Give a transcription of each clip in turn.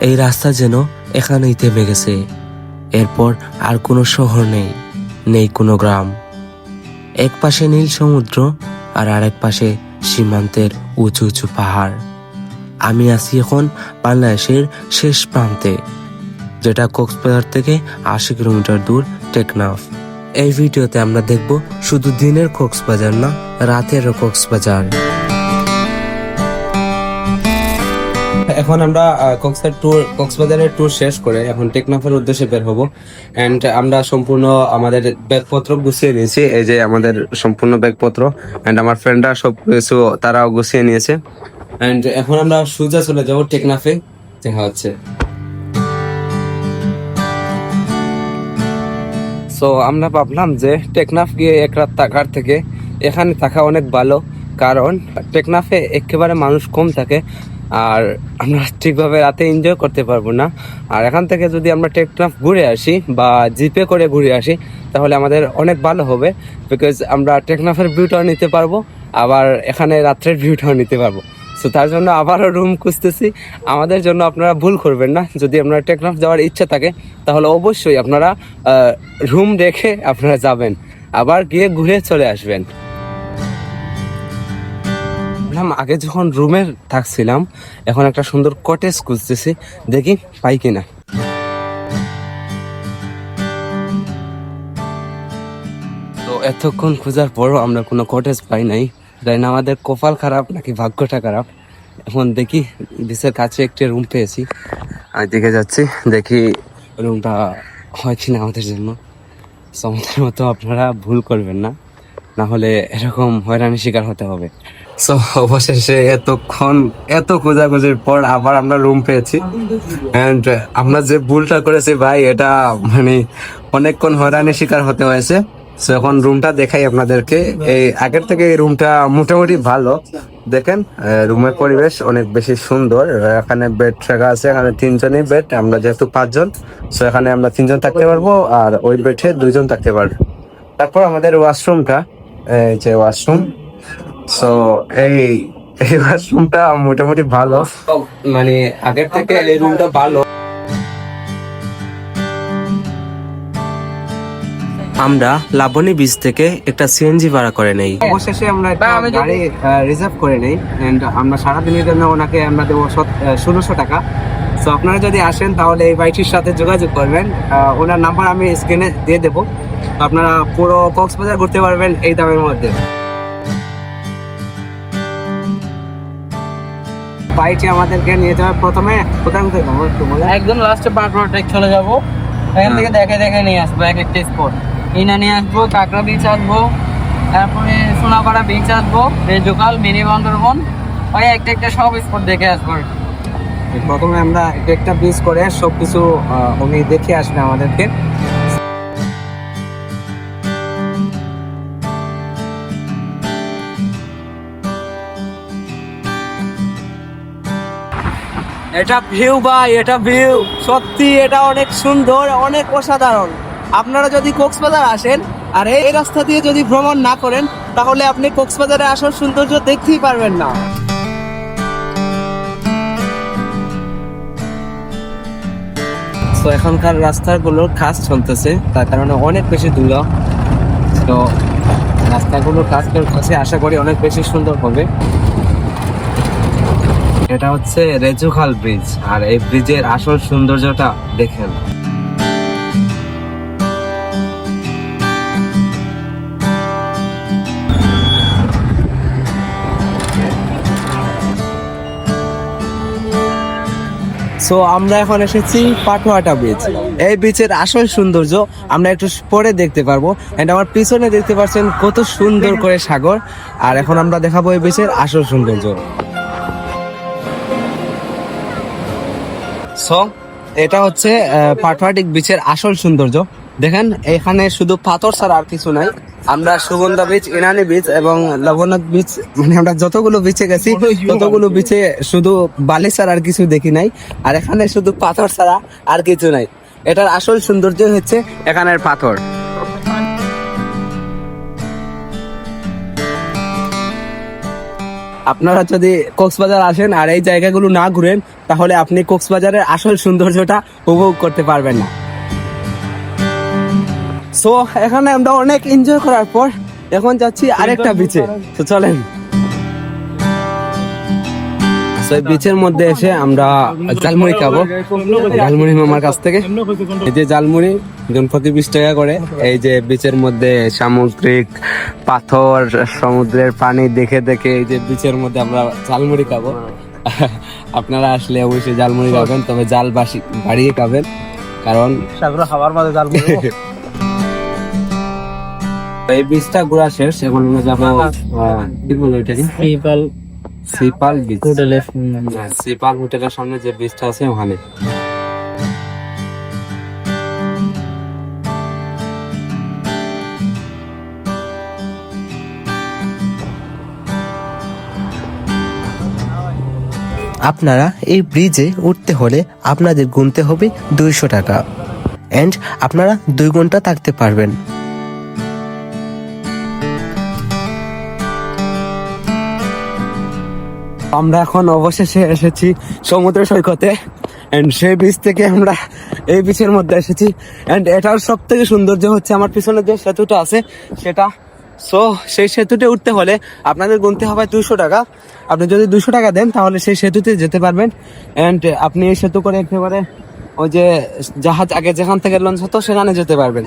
এই রাস্তা যেন এখানেই থেমে গেছে। এরপর আর কোনো শহর নেই, নেই কোনো গ্রাম। এক পাশে নীল সমুদ্র আর আরেক পাশে সীমান্তের উঁচু উঁচু পাহাড়। আমি আছি এখন বাংলাদেশের শেষ প্রান্তে, যেটা কক্সবাজার থেকে ৮০ কিলোমিটার দূর, টেকনাফ। এই ভিডিওতে আমরা দেখব শুধু দিনের কক্সবাজার না, রাতেরও কক্সবাজার। এখন আমরা কক্সবাজারের ট্যুর শেষ করে এখন টেকনাফের উদ্দেশ্যে বের হব। এন্ড আমরা সম্পূর্ণ আমাদের ব্যাগপত্র গুছিয়ে নিয়েছি। এই যে আমাদের সম্পূর্ণ ব্যাগপত্র, এন্ড আমার ফ্রেন্ডরা সব কিছু তারাও গুছিয়ে নিয়েছে। এন্ড এখন আমরা সোজা চলে যাব টেকনাফে। দেখা হচ্ছে। সো আমরা ভাবলাম যে টেকনাফ গিয়ে এক রাত থাকার থেকে এখানে থাকা অনেক ভালো, কারণ টেকনাফে একেবারে মানুষ কম থাকে আর আমরা ঠিকভাবে রাতে এনজয় করতে পারবো না। আর এখান থেকে যদি আমরা টেকনাফ ঘুরে আসি বা জিপে করে ঘুরে আসি তাহলে আমাদের অনেক ভালো হবে, বিকজ আমরা টেকনাফের ভিউটাও নিতে পারবো, আবার এখানে রাত্রের ভিউটাও নিতে পারবো। সো তার জন্য আবারও রুম খুঁজতেছি। আমাদের জন্য আপনারা ভুল করবেন না, যদি আপনারা টেকনাফ যাওয়ার ইচ্ছা থাকে তাহলে অবশ্যই আপনারা রুম রেখে আপনারা যাবেন, আবার গিয়ে ঘুরে চলে আসবেন। আগে যখন রুমে থাকছিলাম, এখন একটা সুন্দর কটেজ খুঁজতেছি, দেখি পাই কিনা। তো এতক্ষণ খোঁজার পরও আমরা কোনো কটেজ পাই নাই। জানি না আমাদের কপাল খারাপ নাকি ভাগ্যটা খারাপ। এখন দেখি বিচের কাছে একটি রুম পেয়েছি, আর দিকে যাচ্ছি, দেখি রুমটা হয় কিনা আমাদের জন্য। আমাদের মতো আপনারা ভুল করবেন না, না হলে এরকম হয়রানির শিকার হতে হবে। সো অবশেষে এত খোঁজাখুঁজির পর আবার আমরা রুম পেয়েছি। এন্ড আমরা যে ভুলটা করেছি ভাই, এটা মানে অনেকক্ষণ হয়রানির শিকার হতে হয়েছে। সো এখন রুমটা দেখাই আপনাদেরকে। এই আগের থেকে এই রুমটা মোটামুটি ভালো। দেখেন রুমের পরিবেশ অনেক বেশি সুন্দর। এখানে বেড রাখা আছে, এখানে 3 জনই বেড, আমরা যেহেতু 5 জন, সো এখানে আমরা 3 জন থাকতে পারবো আর ওই বেডে 2 জন থাকতে পারবো। তারপর আমাদের ওয়াশরুমটা, এই যে ওয়াশরুম, সো এই ওয়াশরুমটা মোটামুটি ভালো, মানে আগের থেকে এই রুমটা ভালো। আমরা লাবণী বীচ থেকে একটা সিএনজি ভাড়া করে নেই। অবশেষে আমরা একটা গাড়ি রিজার্ভ করে নেই, এন্ড আমরা সারাদিনের জন্য ওনাকে আমরা দেবো 1600 টাকা। সো আপনারা যদি আসেন তাহলে এই বাইকটির সাথে যোগাযোগ করবেন, ওনার নাম্বার আমি স্ক্রিনে দিয়ে দেবো। আপনারা পুরো কক্সবাজার ঘুরতে পারবেন এই দামের মধ্যে। বাইকটি আমাদেরকে নিয়ে যাবে প্রথমে কোথায় কোথায় যাবো একটু বলে। একদম লাস্টে পার্ক চলে যাবো, এখান থেকে দেখে নিয়ে আসবো এক একটা স্পট। ইনা নিয়ে আসবো, কাঁকড়া বিচ আসবো, তারপরে সোনাপাড়া বিচ আসবো, রেজুকাল, মিনি বান্দরবন, ওই একটা সব স্পট দেখে আসবো। প্রথমে আমরা একটা বিচ করে সবকিছু উনি দেখে আসবে আমাদেরকে। এটা ভিউ ভাই, এটা ভিউ সত্যি, এটা অনেক সুন্দর, অনেক অসাধারণ। আপনারা যদি কক্সবাজার আসেন আর এই রাস্তা দিয়ে যদি ভ্রমণ না করেন তাহলে আপনি কক্সবাজারে আসার সৌন্দর্য দেখতেই পারবেন না। তো এখনকার রাস্তাগুলোর কাজ চলতেছে, তার কারণে অনেক বেশি ধুলো। তো রাস্তাগুলোর কাজ চলতেছে, আশা করি অনেক বেশি সুন্দর হবে। এটা হচ্ছে রেজুখাল ব্রিজ, আর এই ব্রিজের আসল সৌন্দর্যটা দেখেন। সো আমরা এখন এসেছি পাটুয়াটা ব্রিজ। এই ব্রিজের আসল সৌন্দর্য আমরা একটু পরে দেখতে পারবো। এন্ড আমার পিছনে দেখতে পাচ্ছেন কত সুন্দর করে সাগর, আর এখন আমরা দেখাবো এই ব্রিজের আসল সৌন্দর্য। সো এটা হচ্ছে পাটুয়াটিক বিচের আসল সৌন্দর্য। দেখেন এখানে শুধু পাথর ছাড়া আর কিছু নাই। আমরা সুগন্ধা বিচ, ইনানি বিচ এবং লবণাথ বিচ, মানে আমরা যতগুলো বিচে গেছি ততগুলো বিচে শুধু বালি ছাড়া আর কিছু দেখি নাই, আর এখানে শুধু পাথর ছাড়া আর কিছু নাই। এটার আসল সৌন্দর্য হচ্ছে এখানের পাথর। আপনারা যদি কক্সবাজার আসেন আর এই জায়গাগুলো না ঘুরেন তাহলে আপনি কক্সবাজারের আসল সৌন্দর্যটা উপভোগ করতে পারবেন না। সো এখানে আমরা অনেক এনজয় করার পর এখন যাচ্ছি আরেকটা বিচে। তো চলেন, বিচের মধ্যে এসে আমরা জালমুড়ি খাবো জালমুড়ি মামার কাছ থেকে। এই যে জালমুড়ি প্রতি 20 টাকা করে। এই যে বিচের মধ্যে সামুদ্রিক পাথর, সমুদ্রের পানি দেখে দেখে এই যে বিচের মধ্যে আমরা জালমুড়ি খাবো। আপনারা আসলে অবশ্যই জালমুড়ি খাবেন, তবে জাল বাড়িয়ে খাবেন, কারণ খাবার মাঝে জালমুড়ি। এই বিচটা ঘোরা শেষ, এখন আমরা যাবো কি বলে এটাকে, সিপাল বিচ। সিপাল হোটেলের সামনে যে বিচটা আছে ওখানে। আপনারা এই ব্রিজে উঠতে হলে আপনাদের গুনতে হবে 200 টাকা, এন্ড আপনারা 2 ঘন্টা থাকতে পারবেন। আমরা এখন অবশেষে এসেছি সমুদ্র সৈকতে, এন্ড সেই বিচ থেকে আমরা এই বিচের মধ্যে এসেছি। এন্ড এটার সব থেকে সৌন্দর্য হচ্ছে আমার পিছনে যে সেতুটা আছে সেটা। সো সেই সেতুতে উঠতে হলে আপনাদের গুনতে হবে 200 টাকা। আপনি যদি 200 টাকা দেন তাহলে সেই সেতুতে যেতে পারবেন। এন্ড আপনি এই সেতু করে একেবারে ওই যে জাহাজ আগে যেখান থেকে লঞ্চ হতো সেখানে যেতে পারবেন।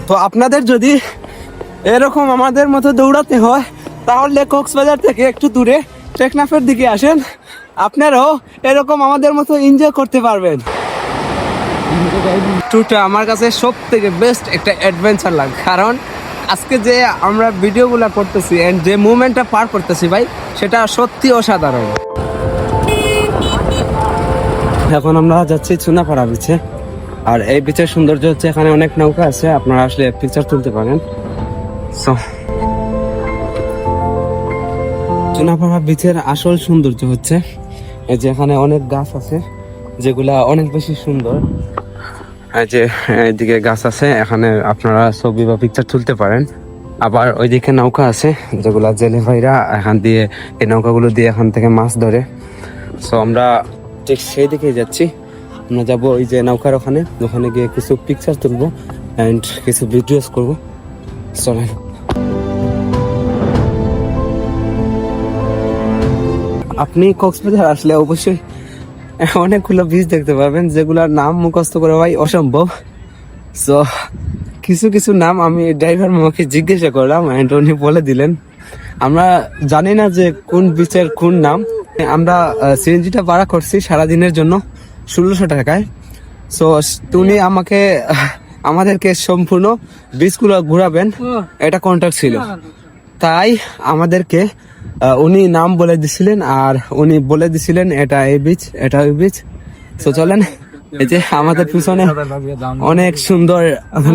তো আপনাদের যদি এরকম আমাদের মতো দৌড়াতে হয় তাহলে কক্সবাজার থেকে একটু দূরে টেকনাফের দিকে আসেন, আপনারাও এরকম আমাদের মতো এনজয় করতে পারবেন। ট্যুরটা আমার কাছে সব থেকে বেস্ট একটা অ্যাডভেঞ্চার লাগে, কারণ আজকে যে আমরা ভিডিওগুলো করতেছি এন্ড যে মুভমেন্টটা পার করতেছি ভাই, সেটা সত্যি অসাধারণ। এখন আমরা যাচ্ছি চুনাপাড়া বিচে, আর এই বিচের সৌন্দর্য হচ্ছে এখানে অনেক নৌকা আছে, আপনারা আসলে পিকচার তুলতে পারেন। সো চুনাপাড়া বিচের আসল সৌন্দর্য হচ্ছে এই যে এখানে অনেক গাছ আছে যেগুলা অনেক বেশি সুন্দর। এই যে এইদিকে গাছ আছে, এখানে আপনারা ছবি বা পিকচার তুলতে পারেন। আবার ওইদিকে নৌকা আছে যেগুলা জেলে ভাইরা এখান দিয়ে, এই নৌকাগুলো দিয়ে এখান থেকে মাছ ধরে। সো আমরা ঠিক সেই দিকেই যাচ্ছি। আমরা যাবো ওই যে নৌকার ওখানে, ওখানে গিয়ে কিছু পিকচার তুলবো অ্যান্ড কিছু ভিডিওস করবো। চলেন। আপনি কক্সবাজার আসলে অবশ্যই অনেকগুলো বিচ দেখতে পাবেন যেগুলোর নাম মুখস্থ করে ভাই অসম্ভব। সো কিছু কিছু নাম আমি ড্রাইভার মামাকে জিজ্ঞাসা করলাম অ্যান্ড উনি বলে দিলেন। আমরা জানি না যে কোন বিচের কোন নাম। আমরা সিএনজিটা ভাড়া করছি সারাদিনের জন্য 1600 টাকায়। সো উনি আমাদেরকে সম্পূর্ণ বিচগুলো ঘোরাবেন, এটা কন্ট্রাক্ট ছিল। তাই আমাদেরকে উনি নাম বলে দিছিলেন, আর উনি বলে দিছিলেন এটা এই বিচ, এটা ওই বিচ। তো চলেন, এই যে আমাদের পিছনে অনেক সুন্দর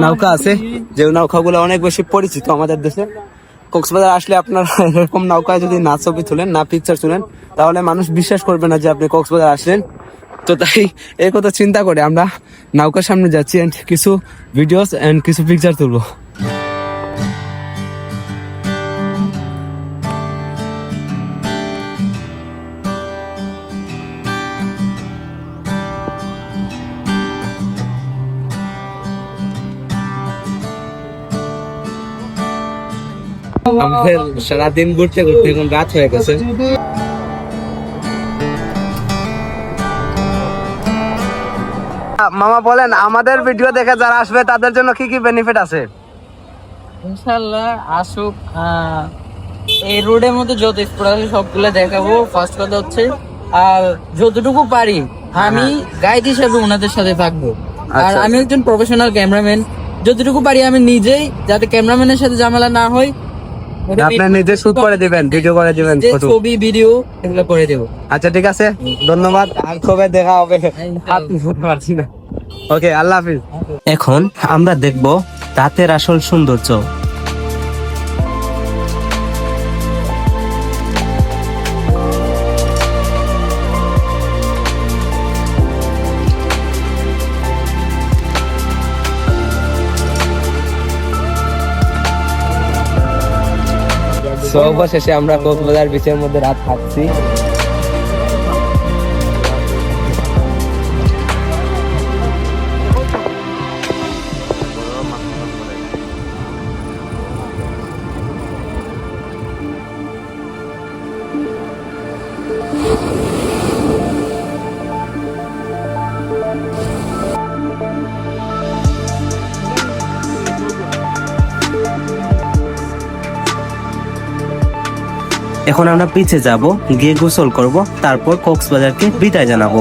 নৌকা আছে, যে নৌকাগুলো অনেক বেশি পরিচিত আমাদের দেশে। কক্সবাজার আসলে আপনার এরকম নৌকায় যদি না ছবি তুলেন, না পিকচার তুলেন, তাহলে মানুষ বিশ্বাস করবে না যে আপনি কক্সবাজার আসলেন। তো তাই এই কথা চিন্তা করে আমরা নৌকার সামনে যাচ্ছি এন্ড কিছু ভিডিওস এন্ড কিছু পিকচার তুলবো। আমাদের সারাদিন ঘুরতে ঘুরতে এখন রাত হয়ে গেছে। মামা বলেন, আমাদের ভিডিও দেখে যারা আসবে তাদের জন্য কি কি বেনিফিট আছে? ইনশাআল্লাহ আসুক। এই রোডের মধ্যে যত স্পট আছে সবগুলো দেখাবো। ফার্স্ট কথা হচ্ছে, আর যতটুকু পারি আমি গাইড হিসেবে ওনাদের সাথে থাকবো। আর আমি একজন প্রফেশনাল ক্যামেরাম্যান, যতটুকু পারি আমি নিজেই, যাতে ক্যামেরাম্যানের সাথে ঝামেলা না হয়, আপনি নিজে শুট করে দিবেন, ভিডিও করে দিবেন, ছবি ভিডিও এগুলো করে দেবো। আচ্ছা ঠিক আছে, ধন্যবাদ। আর কবে দেখা হবে পারছি না। ওকে, আল্লাহ হাফিজ। এখন আমরা দেখব রাতের আসল সৌন্দর্য। সো অবশেষে আমরা কক্সবাজার বিচের মধ্যে রাত থাকছি। এখন আমরা পিছে যাব, গিয়ে গোসল করব, তারপর কক্সবাজারকে বিদায় জানাবো।